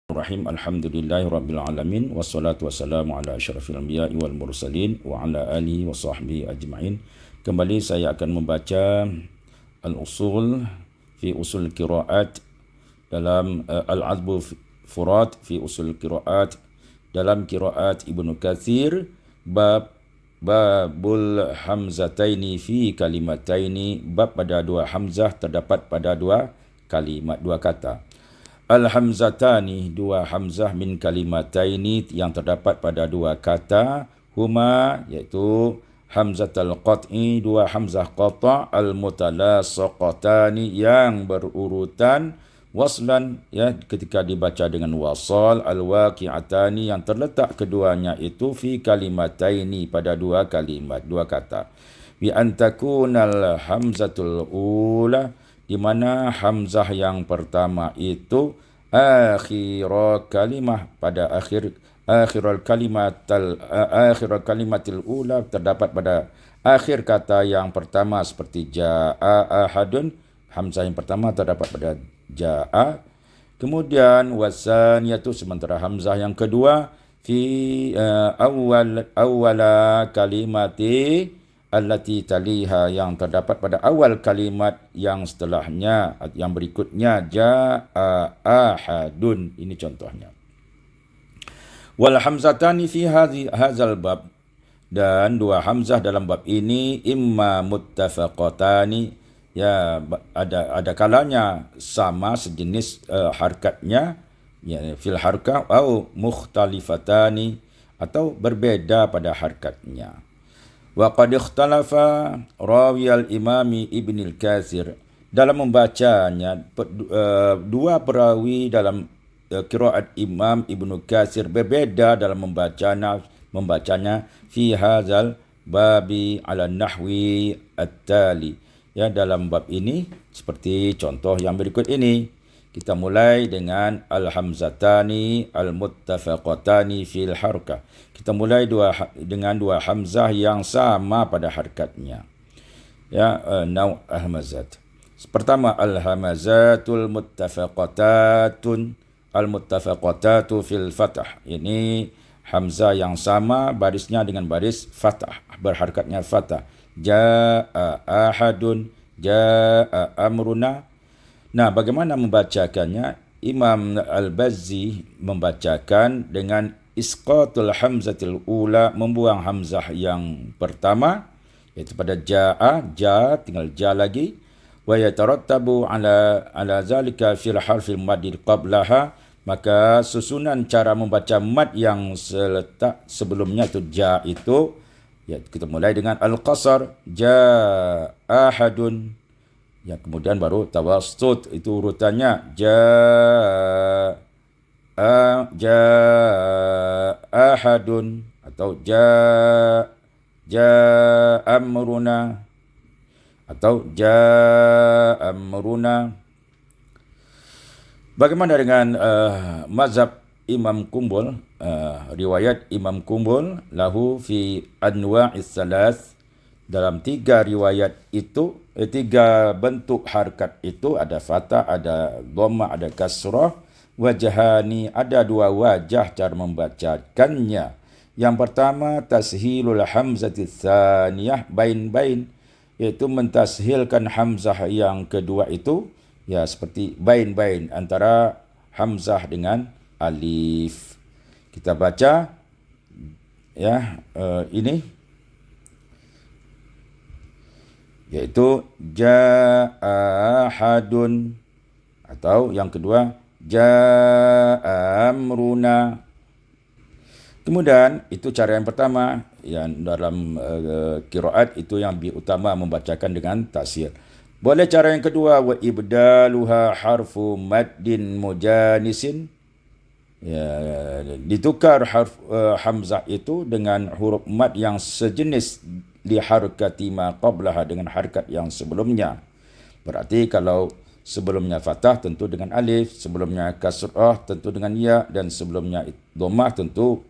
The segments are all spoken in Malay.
Bismillahirrahmanirrahim. Alhamdulillahirabbil alamin wassalatu wassalamu ala asyrafil anbiya'i wal mursalin wa ala alihi wa sahbihi ajma'in. Kembali saya akan membaca al-usul fi usul qiraat dalam al-azbu furat fi usul qiraat dalam qiraat Ibnu Katsir babul hamzataini fi kalimataini, bab pada dua hamzah terdapat pada dua kalimat, dua kata. Al-hamzatani, dua hamzah min kalimataini yang terdapat pada dua kata, huma iaitu hamzatul qat'i, dua hamzah qata', al-mutalasaqatani yang berurutan, waslan ya ketika dibaca dengan wasal, al-waqi'atani yang terletak keduanya itu fi kalimataini pada dua kalimat, dua kata. Bi antakunal hamzatul ula, di mana hamzah yang pertama itu akhir kalimah, pada akhir kalimatil ula terdapat pada akhir kata yang pertama, seperti jaa ahadun, hamzah yang pertama terdapat pada jaa. Kemudian wasaniyatu, sementara hamzah yang kedua fi awwala kalimati allati taliha, yang terdapat pada awal kalimat yang setelahnya, yang berikutnya, jaa ahadun. Ini contohnya. Wal hamzatani fi hadzal bab, dan dua hamzah dalam bab ini imma muttafaqatani, ya ada kalanya sama sejenis harkatnya, ya fil harkah, atau mukhtalifatani, atau berbeda pada harkatnya. Wa qad ikhtalafa rawi al-imami Ibnul Katsir, dalam membacanya dua perawi dalam qiraat Imam Ibnu Katsir berbeda dalam membacanya fi hadzal babi ala nahwi at-tali, ya dalam bab ini seperti contoh yang berikut ini. Kita mulai dengan al-hamzatani al-muttafaqatani fil harkah. Kita mulai dengan dua hamzah yang sama pada harkatnya. Ya, nau' hamazat. Pertama, al-hamazatul muttafaqatatun, al-muttafaqatatu fil fathah. Ini hamzah yang sama barisnya dengan baris fathah, berharkatnya fathah. Jaa ahadun, jaa amruna. Nah, bagaimana membacakannya? Imam Al-Bazzi membacakan dengan isqatul hamzatil ula, membuang hamzah yang pertama, iaitu pada jaa, ja tinggal ja lagi, wa yatarattabu ala zalika fil harfil maddi qablaha, maka susunan cara membaca mad yang seletak sebelumnya itu ja itu, ya kita mulai dengan al-qasar, ja ahadun, ya kemudian baru tawassut, itu urutannya ja ahadun, atau ja amruna, atau ja amruna. Bagaimana dengan mazhab Imam Kumbul, riwayat Imam Kumbul, lahu fi anwa'is salas, dalam tiga riwayat itu, tiga bentuk harkat itu, ada fathah, ada dhammah, ada kasrah, wajhani, ada dua wajah cara membacakannya. Yang pertama, tashilul hamzati tsaniyah bain, iaitu mentashilkan hamzah yang kedua itu, ya seperti bain antara hamzah dengan alif. Kita baca ya ini, yaitu ja'ahadun, atau yang kedua ja'amruna. Kemudian itu cara yang pertama, yang dalam qiraat itu yang lebih utama membacakan dengan tasyir. Boleh cara yang kedua, wa ibdaluha harfu maddin mujanisin, ya ditukar hamzah itu dengan huruf mad yang sejenis li harkati ma qablaha, dengan harkat yang sebelumnya. Berarti kalau sebelumnya fathah tentu dengan alif, sebelumnya kasrah tentu dengan ya, dan sebelumnya dhammah tentu,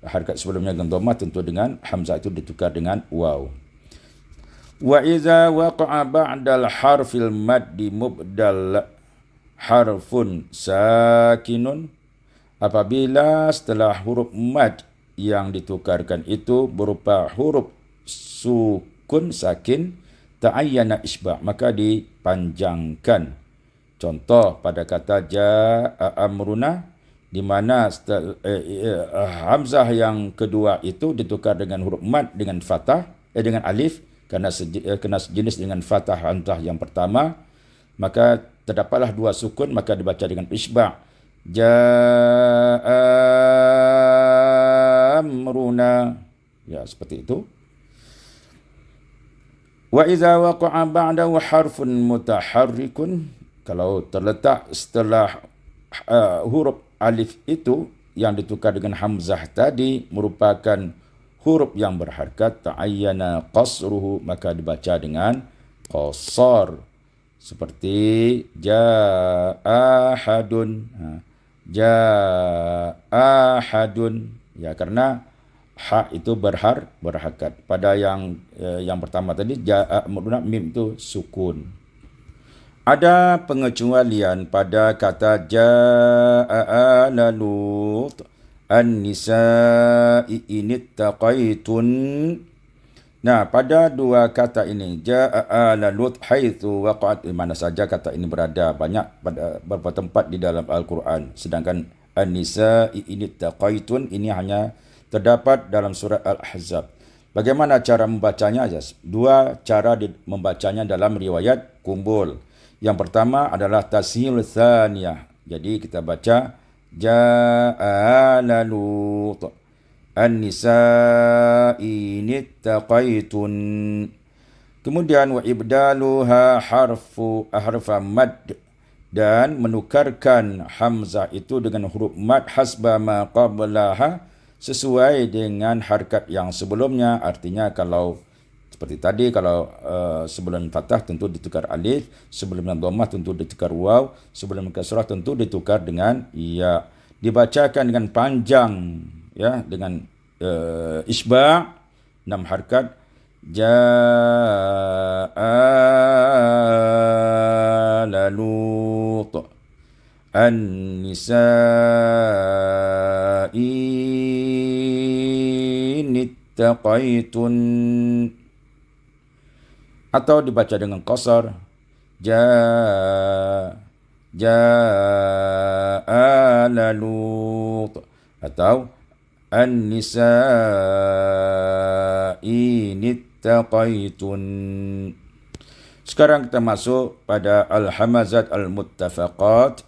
harkat sebelumnya dengan dhammah tentu dengan hamzah itu ditukar dengan waw. Wa iza waqa'a ba'dal harfil maddi mubdal harfun sakinun, apabila setelah huruf mad yang ditukarkan itu berupa huruf sukun sakin ta'ayyana isba', maka dipanjangkan. Contoh pada kata jaa amruna, di mana hamzah yang kedua itu ditukar dengan huruf mad dengan fathah dengan alif kerana kena sejenis dengan fathah hamzah yang pertama, maka terdapatlah dua sukun, maka dibaca dengan isba'. Jaa amruna, ya seperti itu. Wa iza waqa'a ba'dahu harfun mutaharrikun, kalau terletak setelah huruf alif itu yang ditukar dengan hamzah tadi merupakan huruf yang berharakat, ta'ayyana qasruhu, maka dibaca dengan qasar. Seperti jaa ahadun, jaa ahadun, ya karena ha itu berharakat. Pada yang pertama tadi jaa amruna, mim itu sukun. Ada pengecualian pada kata jaa ala Lut an-nisa'i inittaqaitun. Nah, pada dua kata ini jaa ala Lut haitsu waqa'at, di mana saja kata ini berada, banyak pada beberapa tempat di dalam Al-Quran. Sedangkan an-nisa'i inittaqaitun ini hanya terdapat dalam surah Al-Ahzab. Bagaimana cara membacanya? Dua cara membacanya dalam riwayat kumpul. Yang pertama adalah tashil tsaniyah. Jadi kita baca jaa ala Lut an-nisa'i nittaqaitun. Kemudian wa ibdaluha harfa mad, dan menukarkan hamzah itu dengan huruf mad hasba ma qablaha, sesuai dengan harakat yang sebelumnya. Artinya kalau seperti tadi, kalau sebelum fathah tentu ditukar alif, sebelum dhammah tentu ditukar waw, sebelum kasrah tentu ditukar dengan ya. Dibacakan dengan panjang, ya, dengan isba' 6 harakat. Jaa Lut an-nisa'i nittaqaitun, atau dibaca dengan qasar jaa Lut, atau an-nisa'i nittaqaitun. Sekarang kita masuk pada al-hamazat al-muttafaqat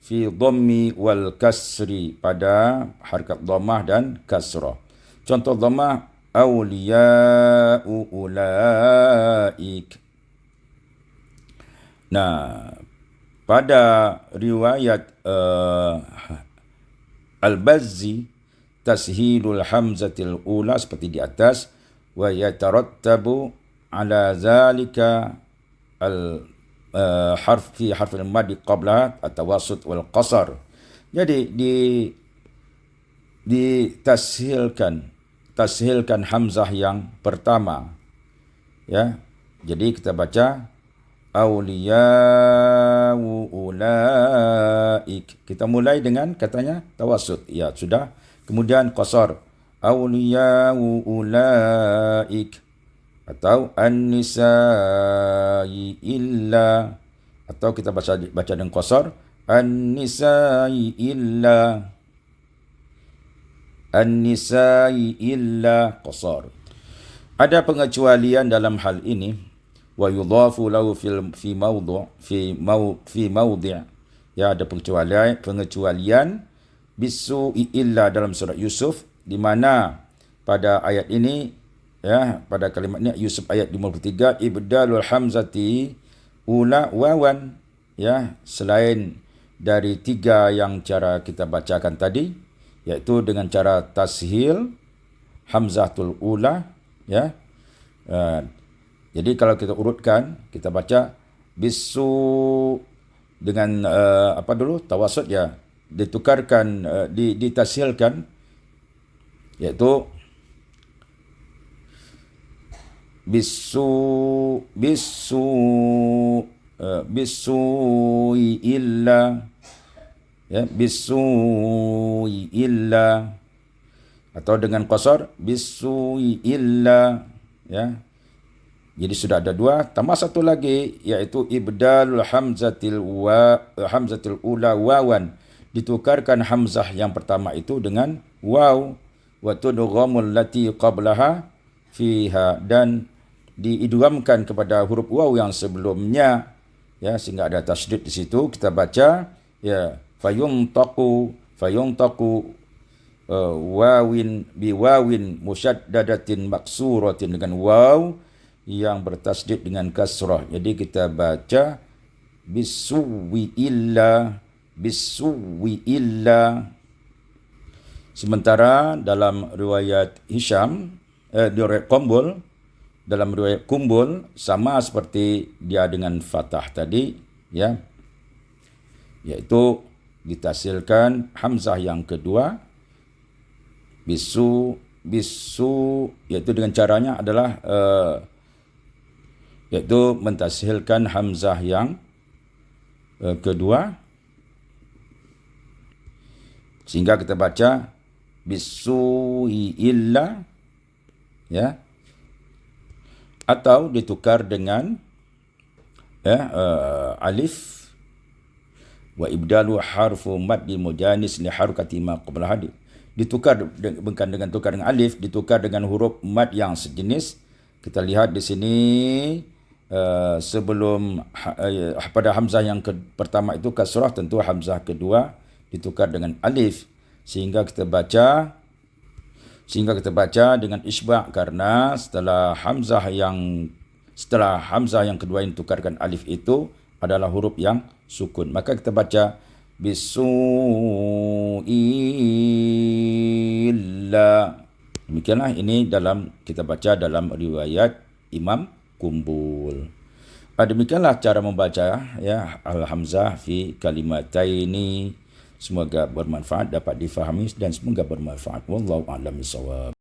fi dhammi wal kasri, pada harakat dhammah dan kasrah. Contoh dhammah awliya'u ulaik. Nah, pada riwayat Al-Bazzi, tashilul hamzatil ula seperti di atas, wa yatarattabu ala zalika harf fi harfil mad qabla at-tawassut wal qasar. Jadi tashilkan hamzah yang pertama, ya. Jadi kita baca awliya'u ulaik. Kita mulai dengan katanya tawassut, ya sudah. Kemudian qasar awliya'u ulaik, atau an-nisa'i illa, atau kita baca dengan qasar an-nisa'i illa, an-nisa'i illa, qasar. Ada pengecualian dalam hal ini. Wa yudhafu lahu fi mawdi', ya, ada pengecualian bisu'i illa dalam surat Yusuf, di mana pada ayat ini, ya, pada kalimat ini Yusuf ayat 53, ibdalul hamzati ula wawan, ya, selain dari tiga yang cara kita bacakan tadi, iaitu dengan cara tashil hamzatul ula, ya. Jadi kalau kita urutkan, kita baca bisu dengan apa dulu, tawassut, ya, ditukarkan, ditashilkan, iaitu bisu illa, ya, bisui illa, atau dengan qasar bisui illa, ya. Jadi sudah ada dua, tambah satu lagi iaitu ibdalul hamzatil ula wawan, ditukarkan hamzah yang pertama itu dengan waw, wa tudghamul lati qablaha fiha, dan diidghamkan kepada huruf waw yang sebelumnya, ya, sehingga ada tasydid di situ. Kita baca, ya, fayuntaqu wawin biwawin musyaddadatin maksuratin, dengan waw yang bertasydid dengan kasrah. Jadi kita baca bisuwi illa. Sementara dalam riwayat Hisham, riwayat Qumbul, dalam riwayat Qumbul sama seperti dia dengan fathah tadi, ya, yaitu ditasilkan hamzah yang kedua bisu, yaitu dengan caranya adalah yaitu mentashilkan hamzah yang kedua, sehingga kita baca bisui illa, ya, atau ditukar dengan, ya, alif, wa ibdalu harfu maddi mujanis li harkati ma qabla hadi, ditukar bukan dengan tukar dengan alif, ditukar dengan huruf mad yang sejenis. Kita lihat di sini, sebelum pada hamzah yang pertama itu kasrah, tentu hamzah kedua ditukar dengan alif, sehingga kita baca dengan isba', karena setelah hamzah yang kedua yang ditukarkan alif itu adalah huruf yang sukun, maka kita baca bisu'illa. Demikianlah ini kita baca dalam riwayat Imam Qumbul. Demikianlah cara membaca, ya, al-hamzah fi kalimataini. Semoga bermanfaat, dapat difahami, dan semoga bermanfaat. Wallahu a'lam bishawab.